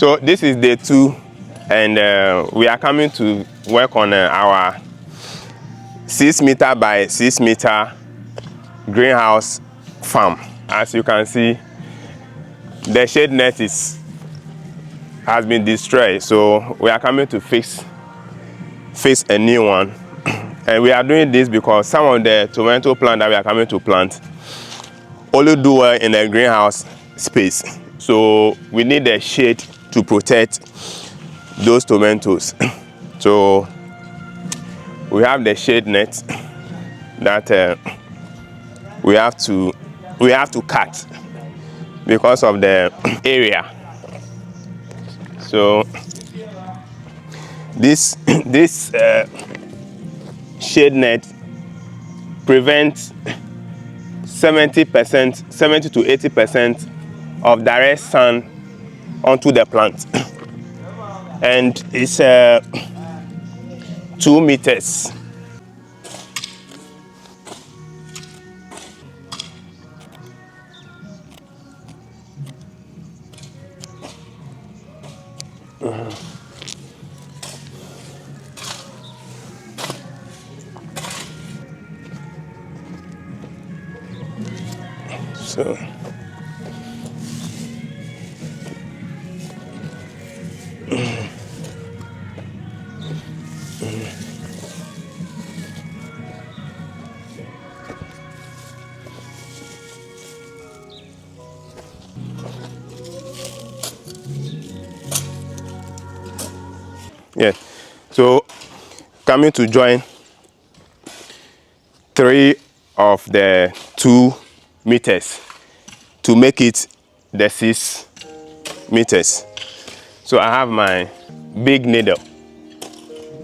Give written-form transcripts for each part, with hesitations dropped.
So this is day 2, and we are coming to work on our 6 meter by 6 meter greenhouse farm. As you can see, the shade net has been destroyed, so we are coming to fix a new one. And we are doing this because some of the tomato plants that we are coming to plant only do well in a greenhouse space, so we need the shade to protect those tomatoes. So we have the shade net that we have to cut because of the area. So this shade net prevents 70 to 80% of direct sun onto the plant, and it's 2 meters. So yeah, so coming to join 3 of the 2 meters to make it the 6 meters. So I have my big needle.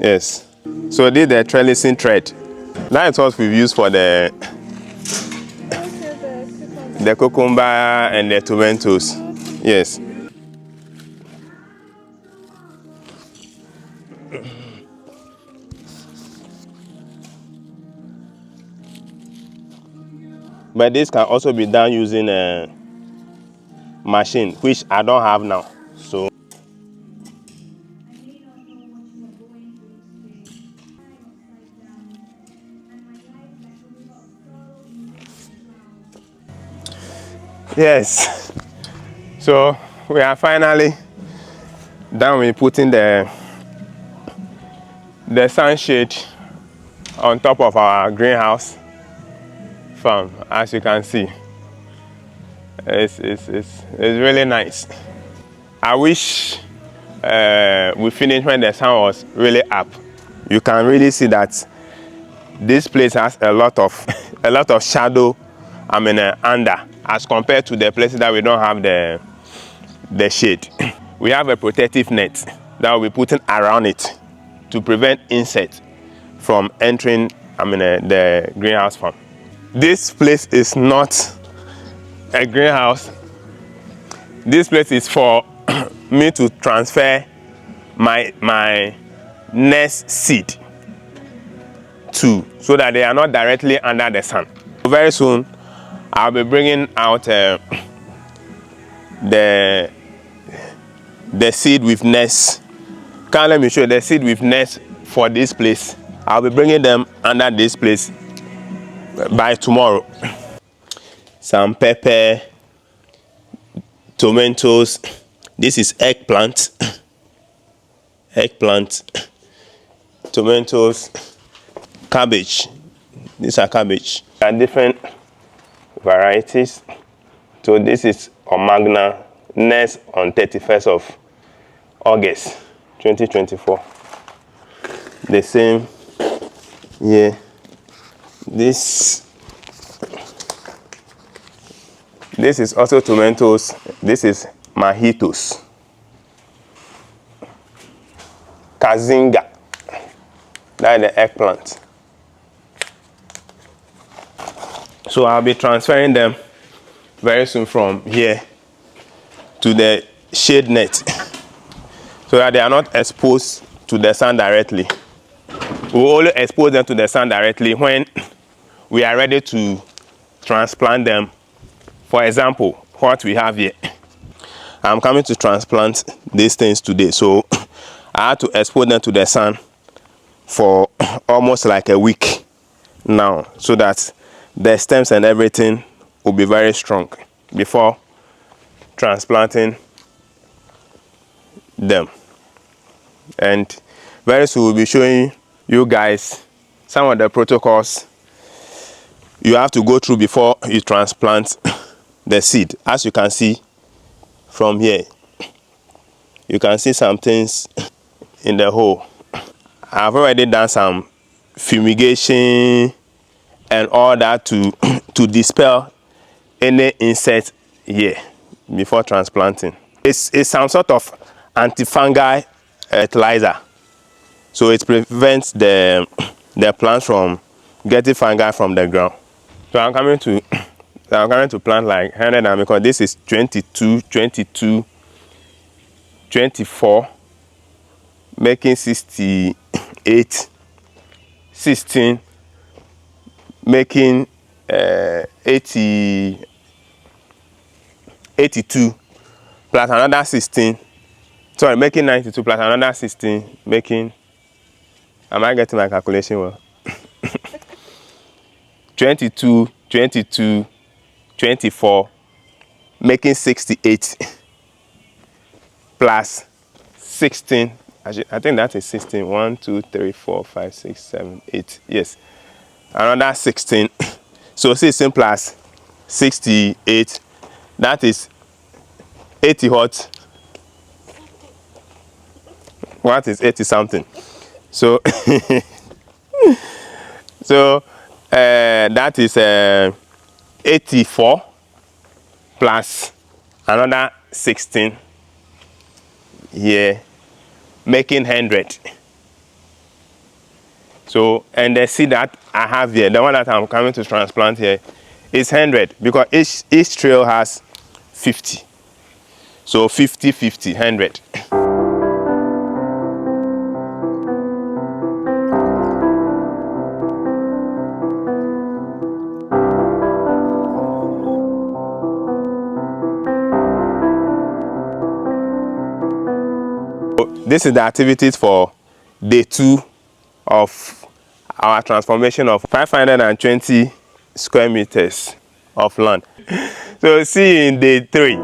Yes. So this is the trellising thread. That is what we've used for the cucumber and the tomatoes. Yes. But this can also be done using a machine, which I don't have now. So yes, so we are finally done with putting the sunshade on top of our greenhouse farm. As you can see, it's really nice. I wish we finished when the sun was really up. You can really see that this place has a lot of shadow, under, as compared to the places that we don't have the shade. We have a protective net that we'll be putting around it to prevent insects from entering the greenhouse farm. This place is not a greenhouse. This place is for me to transfer my nest seed to, so that they are not directly under the sun. Very soon I'll be bringing out the seed with nest. Let me show you the seed with nest for this place. I'll be bringing them under this place by tomorrow. Some pepper, tomatoes. This is eggplant, tomatoes, cabbage. These are cabbage. There are different varieties. So this is Omagna, nest on 31st of August 2024. The same here. This is also tomatoes. This is Mahitos. Kazinga. That is the eggplant. So I'll be transferring them very soon from here to the shade net, so that they are not exposed to the sun directly. We'll only expose them to the sun directly when we are ready to transplant them. For example, what we have here. I'm coming to transplant these things today. So I had to expose them to the sun for almost like a week now, so that the stems and everything will be very strong before transplanting them. And very soon we'll be showing you guys some of the protocols you have to go through before you transplant the seed. As you can see from here, you can see some things in the hole. I've already done some fumigation and all that to dispel any insect here before transplanting. It's some sort of antifungal fertilizer, so it prevents the plants from getting fungi from the ground. So I'm coming to plant like 100, and because this is 22, 22, 24, making 68, 16, making 80, 82, plus another 16. Sorry, making 92 plus another 16, making, am I getting my calculation well? 22, 22, 24, making 68, plus 16. I think that is 16. 1, 2, 3, 4, 5, 6, 7, 8. Yes. Another 16. So 16 plus 68, that is 80 what? What is 80 something? So so that is 84 plus another 16 here, making 100. So, and the seed that I have here, the one that I'm coming to transplant here, is 100, because each trail has 50. So 50, 50, 100. This is the activities for day 2 of our transformation of 520 square meters of land. So see you in day 3.